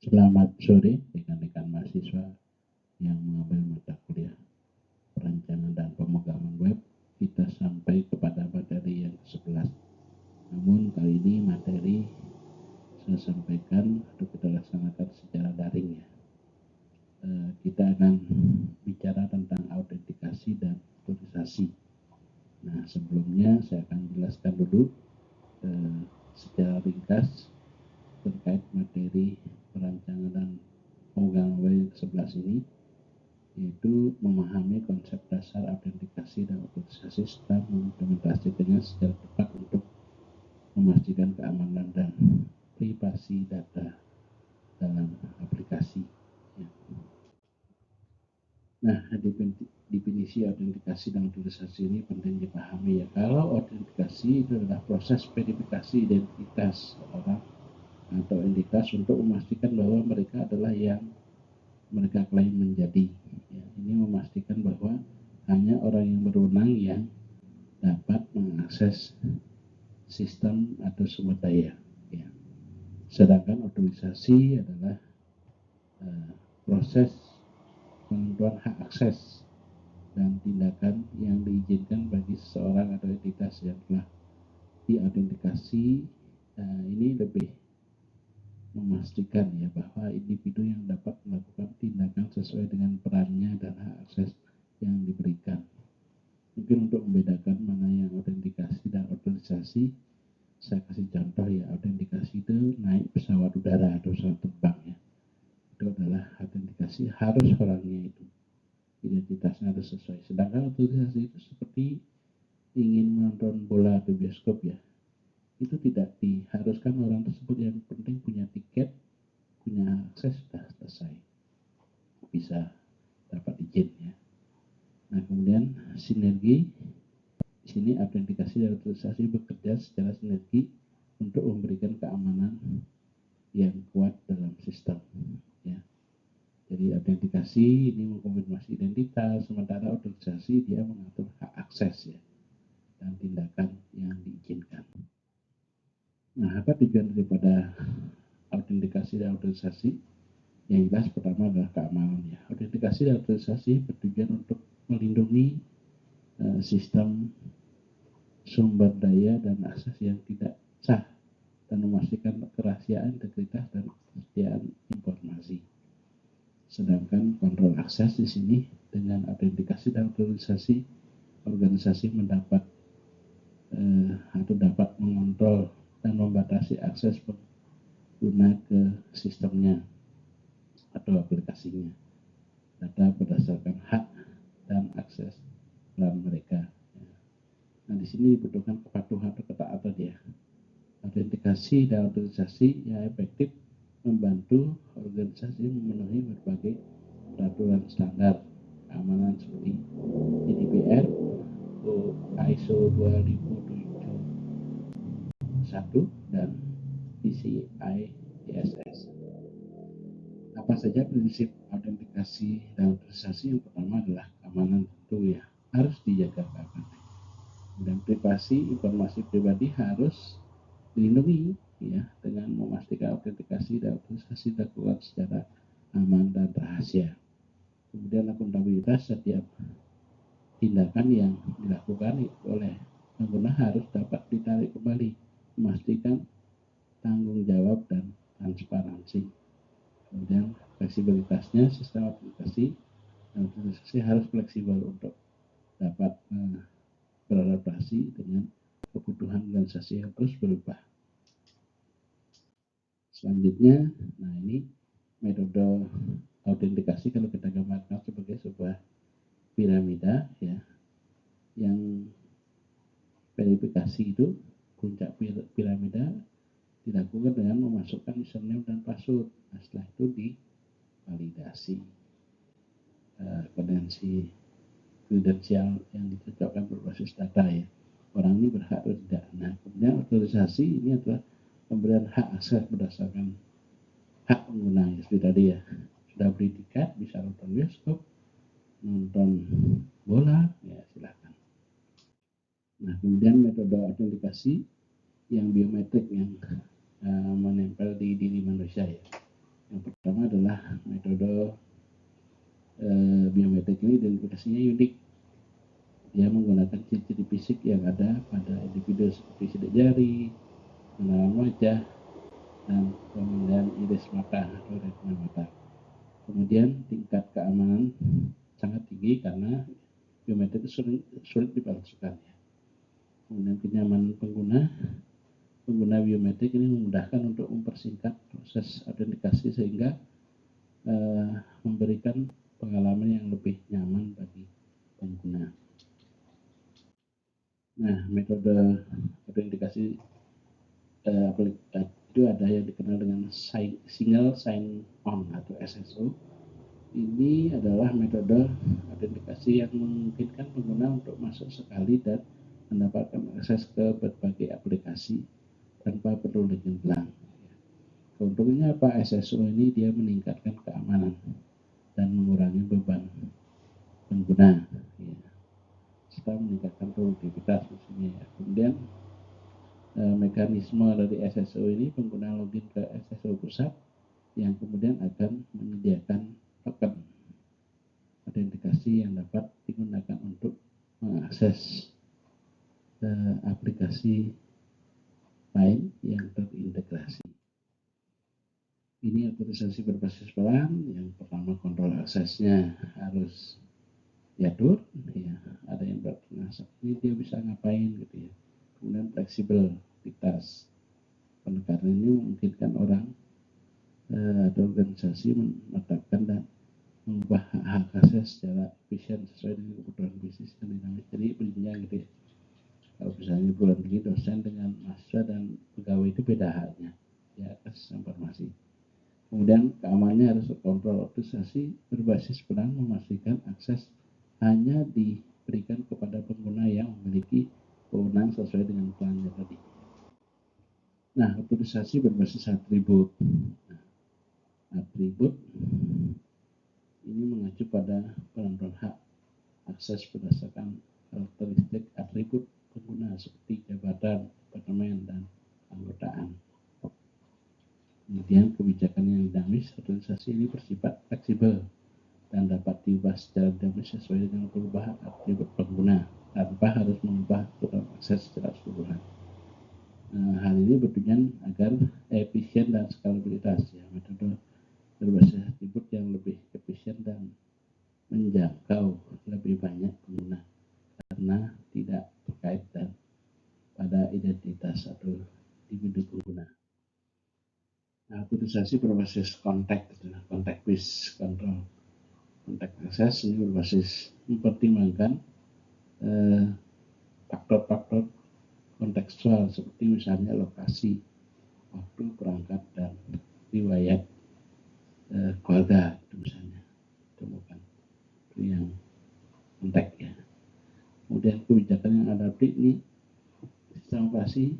Selamat sore rekan-rekan mahasiswa yang mengambil mata kuliah perancangan dan pemrograman web. Kita sampai kepada materi yang ke-11. Namun kali ini materi saya sampaikan atau kita laksanakan secara daring ya. Kita akan bicara tentang autentikasi dan otorisasi. Nah, sebelumnya saya akan jelaskan dulu secara ringkas terkait materi perancangan dan pemrograman web 11 ini, yaitu memahami konsep dasar autentikasi dan otorisasi serta mengimplementasikannya secara tepat untuk memastikan keamanan dan privasi data dalam aplikasi. Nah, definisi autentikasi dan otorisasi ini penting dipahami ya. Kalau autentikasi itu adalah proses verifikasi identitas orang atau entitas untuk memastikan bahwa mereka adalah yang mereka klaim menjadi. Ya, ini memastikan bahwa hanya orang yang berwenang yang dapat mengakses sistem atau sumber daya. Ya. Sedangkan otorisasi adalah proses penentuan hak akses dan tindakan yang diizinkan bagi seseorang atau entitas yang telah diautentikasi. Ini lebih memastikan ya bahwa individu yang dapat melakukan tindakan sesuai dengan perannya dan hak akses yang diberikan. Mungkin untuk membedakan mana yang autentikasi dan otorisasi, saya kasih contoh ya. Autentikasi itu naik pesawat udara atau pesawat terbang ya. Itu adalah autentikasi, harus orangnya itu identitasnya harus sesuai. Sedangkan otorisasi itu seperti ingin menonton bola di bioskop ya. Itu tidak diharuskan orang tersebut, yang penting punya tiket, punya akses, sudah selesai, bisa dapat izin ya. Nah, kemudian sinergi. Di sini autentikasi dan otorisasi bekerja secara sinergi untuk memberikan keamanan yang kuat dalam sistem ya. Jadi autentikasi ini mengkonfirmasi identitas, sementara otorisasi dia mengatur hak akses ya dan tindakan yang diizinkan. Nah, apa tujuan daripada autentikasi dan otorisasi? Yang jelas pertama adalah keamanan ya. Autentikasi dan otorisasi bertujuan untuk melindungi sistem sumber daya dan akses yang tidak sah dan memastikan kerahasiaan, integritas dan kesetiaan informasi. Sedangkan kontrol akses di sini dengan autentikasi dan otorisasi, organisasi mendapat atau dapat mengontrol dan membatasi akses pengguna ke sistemnya atau aplikasinya. Data berdasarkan hak dan akses peran mereka. Nah, di sini dibutuhkan kepatuhan atau ketaatan ya. Autentikasi dan otorisasi yang efektif membantu organisasi memenuhi berbagai peraturan standar keamanan seperti GDPR, ISO 2001 dan PCI DSS. Apa saja prinsip autentikasi dan otorisasi? Yang pertama adalah keamanan, tentu ya, harus dijaga keamanan. Dan privasi informasi pribadi harus dilindungi ya, dengan memastikan autentikasi dan otorisasi dilakukan secara aman dan rahasia. Kemudian akuntabilitas, setiap tindakan yang dilakukan oleh pengguna harus dapat ditarik kembali, memastikan tanggung jawab dan transparansi. Kemudian fleksibilitasnya, sistem aplikasi dan otorisasi harus fleksibel untuk dapat beradaptasi dengan kebutuhan organisasi yang terus berubah. Selanjutnya, nah ini metode autentikasi kalau kita gambarkan sebagai sebuah piramida ya, yang verifikasi itu puncak piramida dilakukan dengan memasukkan username dan password. Nah, setelah itu divalidasi kredensial yang dicocokkan berbasis data ya, orang ini berhak atau tidak. Nah, kemudian otorisasi ini adalah pemberian hak akses berdasarkan hak pengguna ya, seperti tadi ya, sudah beli tiket bisa nonton bioskop, nonton bola ya, silakan. Nah, kemudian metode autentikasi yang biometrik yang menempel di diri manusia ya. Yang pertama pertama adalah metode biometrik ini identifikasinya unik. Dia menggunakan ciri-ciri fisik yang ada pada individu seperti sidik jari, pengenalan wajah, dan pemilihan iris mata atau retina mata. Kemudian tingkat keamanan sangat tinggi karena biometrik itu sulit dipalsukan. Kemudian kenyamanan pengguna biometrik ini memudahkan untuk mempersingkat proses autentikasi sehingga memberikan pengalaman yang lebih nyaman bagi pengguna. Nah, metode autentikasi itu ada yang dikenal dengan single sign on atau SSO. Ini adalah metode autentikasi yang memungkinkan pengguna untuk masuk sekali dan mendapatkan akses ke berbagai aplikasi tanpa perlu login ulang. Keuntungannya apa? SSO ini dia meningkatkan keamanan dan mengurangi beban pengguna, serta meningkatkan produktivitas maksudnya. Kemudian mekanisme dari SSO ini, pengguna login ke SSO pusat yang kemudian akan menyediakan token autentikasi yang dapat digunakan untuk mengakses aplikasi lain yang terintegrasi. Ini otorisasi berbasis pelan. Yang pertama, kontrol aksesnya harus diatur, ya. Ada yang bertransaksi, ini dia bisa ngapain gitu ya. Kemudian fleksibilitas pendekatan ini memungkinkan orang atau organisasi menetapkan dan mengubah hak akses secara efisien sesuai dengan kebutuhan bisnis dan dinamis. Jadi berjenjang gitu ya. Kalau misalnya bulan ini dosen dengan mahasiswa dan pegawai itu beda haknya di atas informasi. Kemudian keamanannya harus terkontrol. Otorisasi berbasis peran memastikan akses hanya diberikan kepada pengguna yang memiliki kewenangan sesuai dengan plannya tadi. Nah, otorisasi berbasis atribut. Atribut ini mengacu pada penentuan hak akses berdasarkan karakteristik atribut pengguna seperti jabatan, departemen, dan anggotaan. Kemudian kebijakan yang dinamis, otorisasi ini bersifat fleksibel dan dapat diubah secara dinamis sesuai dengan perubahan atribut pengguna tanpa harus mengubah aturan akses secara keseluruhan. Hal ini bertujuan agar efisien dan skalabilitas, ya, metode berbasis atribut yang lebih efisien dan menjangkau lebih banyak pengguna karena tidak terkait dan pada identitas atau individu pengguna. Nah, otorisasi berbasis kontak based control. Kontak akses ini berbasis mempertimbangkan faktor-faktor kontekstual seperti misalnya lokasi, waktu berangkat, dan riwayat keluarga itu misalnya. Itu bukan itu yang kontak ya. Kemudian kebijakan yang adaptif ini sistem operasi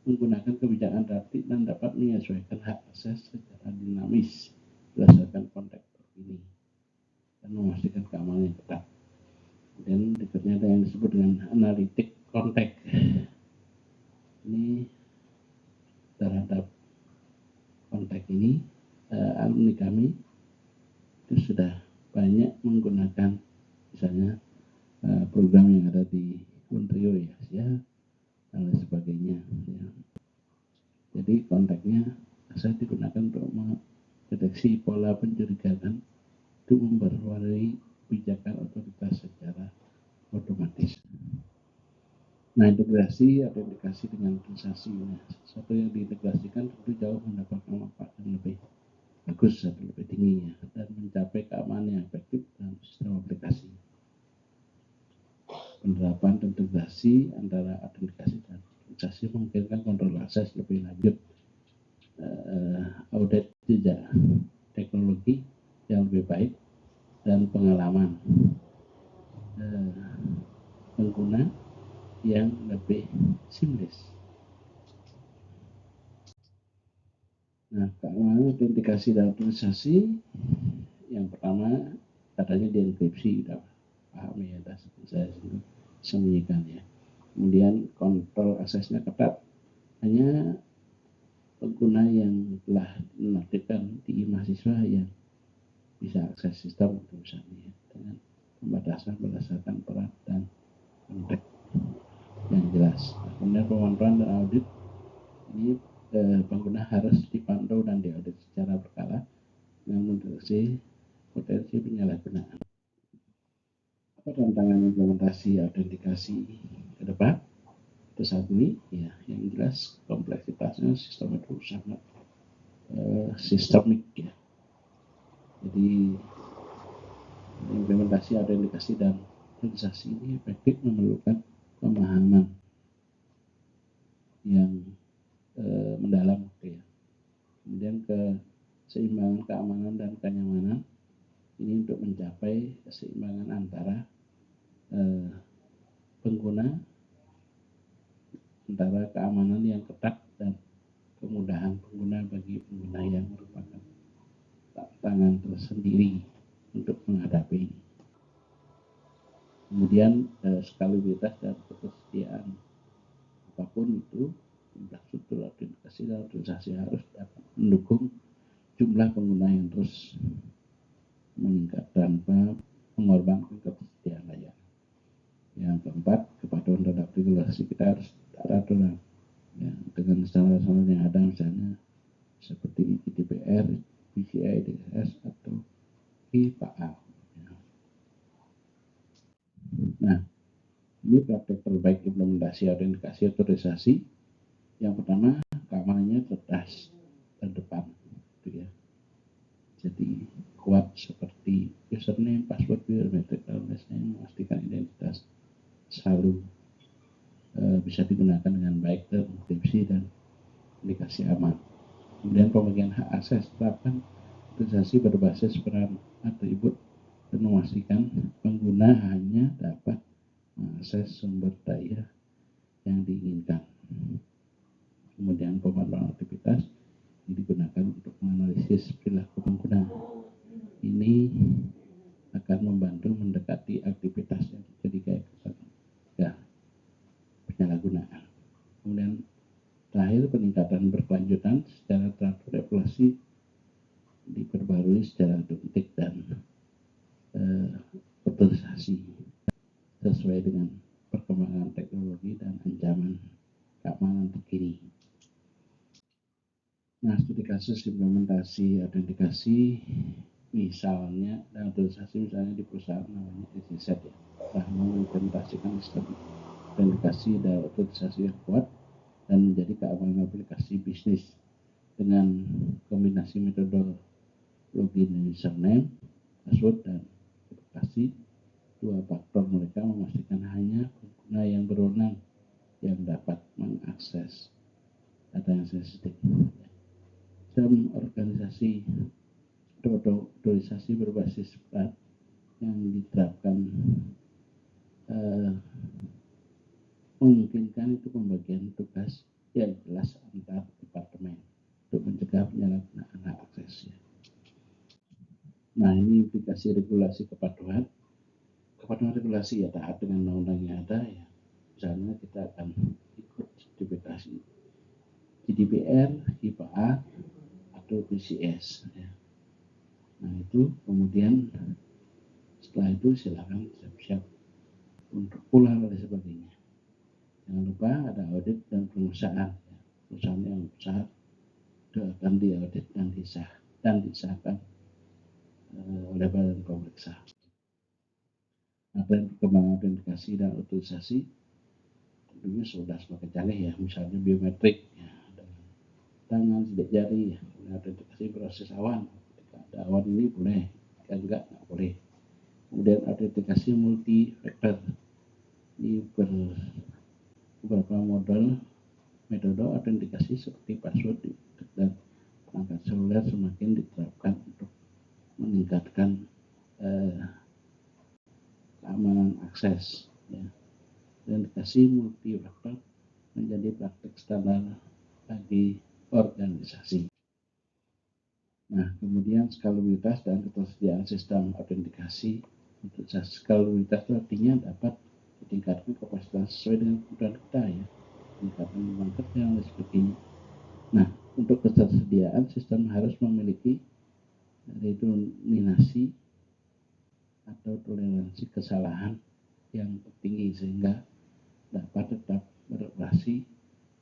menggunakan kebijakan adaptif dan dapat menyesuaikan hak akses secara dinamis berdasarkan konteks terkini dan memastikan keamanan yang ketat. Kemudian berikutnya ada yang disebut dengan analitik konteks. Ini terhadap konteks ini alumni kami itu sudah banyak menggunakan misalnya program yang ada di Unrio ya dan lain sebagainya ya. Jadi kontaknya saya digunakan untuk mendeteksi pola pencurigaan itu memperwarnai kebijakan otoritas secara otomatis. Nah, integrasi autentikasi dengan transaksi, sesuatu yang diintegrasikan tentu jauh mendapatkan manfaat yang lebih bagus atau lebih tinggi ya, dan mencapai keamanan yang efektif dalam sistem aplikasi. Penerapan integrasi antara autentikasi dan transaksi memungkinkan kontrol akses lebih lanjut, audit jejak teknologi yang lebih baik, dan pengalaman pengguna yang lebih seamless. Nah, keamanan autentikasi dan otorisasi yang pertama katanya dienkripsi, udah paham ya, saya sembunyikan ya. Kemudian kontrol aksesnya ketat, hanya pengguna yang telah menaktifkan mahasiswa yang bisa akses sistem itu misalnya dengan pembatasan berdasarkan peran dan konteks yang jelas. Kemudian pemantauan dan audit ini pengguna harus dipantau dan diaudit secara berkala dengan mendeteksi potensi penyalahgunaan. Apa tantangan implementasi autentikasi ke depan? Itu satu ini, ya, yang jelas kompleksitasnya sistem itu sangat sistemik ya. Jadi implementasi autentikasi dan autentisasi ini efektif memerlukan pemahaman yang mendalam ya. Kemudian keseimbangan keamanan dan kenyamanan ini untuk mencapai keseimbangan antara pengguna, antara keamanan yang ketat dan kemudahan pengguna bagi pengguna yang merupakan tantangan tersendiri untuk menghadapi ini. Kemudian skalabilitas dan ketersediaan apapun itu, infrastruktur autentikasi dan autentisasi harus dapat mendukung jumlah pengguna yang terus meningkat tanpa mengorbankan ketersediaan layanan. Yang keempat, kepatuhan terhadap regulasi kita harus aturan ya, dengan standar-standar yang ada misalnya seperti GDPR, PCI DSS atau HIPAA. Nah, ini praktek terbaik implementasi autentikasi otorisasi. Yang pertama, keamanannya cerdas terdepan, gitu ya. Jadi kuat seperti username, password, biometrik, dan lainnya memastikan identitas selalu bisa digunakan dengan baik, terenkripsi dan aplikasi aman. Kemudian pembagian hak akses, terapkan otorisasi berbasis peran atribut dan memastikan pengguna hanya dapat mengakses sumber daya yang diinginkan. Kemudian pemantauan aktivitas ini digunakan untuk menganalisis perilaku pengguna. Ini akan membantu mendekati aktivitas yang terjadi kayak penyalahgunaan. Kemudian terakhir, peningkatan berkelanjutan secara teratur, evaluasi diperbarui secara otentik dan otorisasi sesuai dengan perkembangan teknologi dan ancaman keamanan terkini. Nah, studi kasus implementasi autentikasi misalnya dan otorisasi misalnya di perusahaan namanya EasySet ya, telah mengimplementasikan sistem autentikasi dan otorisasi yang kuat dan menjadi keamanan aplikasi bisnis dengan kombinasi metode login username, password, dan verifikasi dua faktor. Mereka memastikan hanya pengguna yang berwenang yang dapat mengakses data yang sensitif. Sistem organisasi otorisasi berbasis peran yang diterapkan memungkinkan itu pembagian tugas yang jelas antar departemen untuk mencegah penyalahgunaan hak akses. Nah, ini implikasi regulasi kepatuhan regulasi ya, taat dengan undang-undang yang ada ya. Misalnya kita akan ikut sertifikasi GDPR, HIPAA atau PCS ya. Nah, itu kemudian setelah itu silakan siap-siap untuk pulang dan sebagainya. Jangan lupa ada audit dan pengusahaan ya. Perusahaan yang besar itu akan diaudit dan disahkan oleh badan pemeriksa. Nah, tren perkembangan autentikasi dan otorisasi tentunya sudah semakin canggih ya, misalnya biometrik ya, tangan, sidik jari ya, autentikasi proses awan. Ketika ada awan ini boleh, jika enggak boleh. Kemudian autentikasi multi factor, ini beberapa metode autentikasi seperti password dan perangkat seluler semakin diterapkan untuk meningkatkan keamanan akses ya. Autentikasi multi faktor menjadi praktik standar bagi organisasi. Nah, kemudian skalabilitas dan ketersediaan sistem autentikasi. Untuk skalabilitas itu artinya dapat ditingkatkan kapasitas sesuai dengan kebutuhan kita ya, peningkatan beban kerja dan sebagainya. Nah, untuk ketersediaan sistem harus memiliki redenominasi atau toleransi kesalahan yang tinggi sehingga dapat tetap beroperasi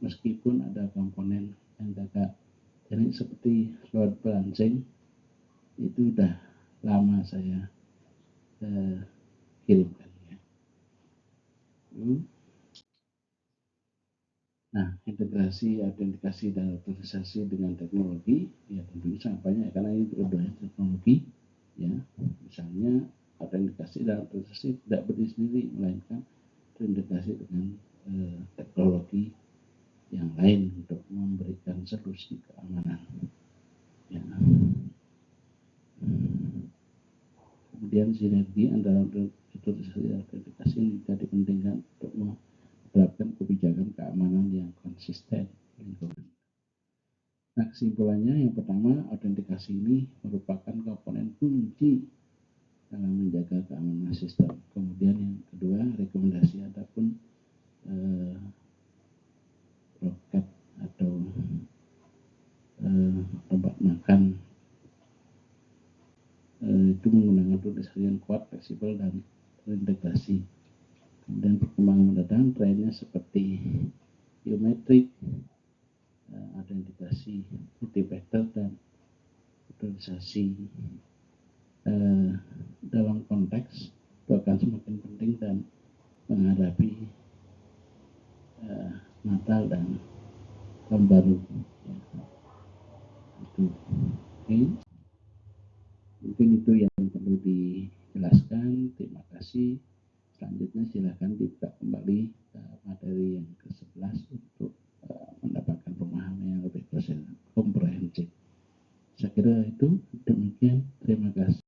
meskipun ada komponen yang gagal. Jadi seperti load balancing itu udah lama saya kirimkan ya. Nah, integrasi autentikasi dan otorisasi dengan teknologi ya tentunya sangat banyak karena ini berbagai teknologi ya. Misalnya autentikasi dan otorisasi tidak berdiri sendiri melainkan terintegrasi dengan teknologi yang lain untuk memberikan solusi keamanan ya. Kemudian sinergi antara otorisasi dan autentikasi ini juga dipentingkan untuk menerapkan kebijakan keamanan yang konsisten lingkungan. Nah, kesimpulannya yang pertama, autentikasi ini merupakan komponen kunci dalam menjaga keamanan sistem. Kemudian yang kedua, rekomendasi ataupun roket atau tempat makan itu menggunakan otorisasi yang kuat, fleksibel, dan terintegrasi. Kemudian perkembangan mendatang trennya seperti biometrik, autentikasi multi-factor, dan otorisasi dalam konteks itu akan semakin penting dan menghadapi Natal dan tahun baru ya. Itu mungkin itu yang perlu dijelaskan. Terima kasih. Selanjutnya silakan dibuka kembali materi yang ke-11 untuk mendapatkan pemahaman yang lebih komprehensif. Saya kira itu demikian. Terima kasih.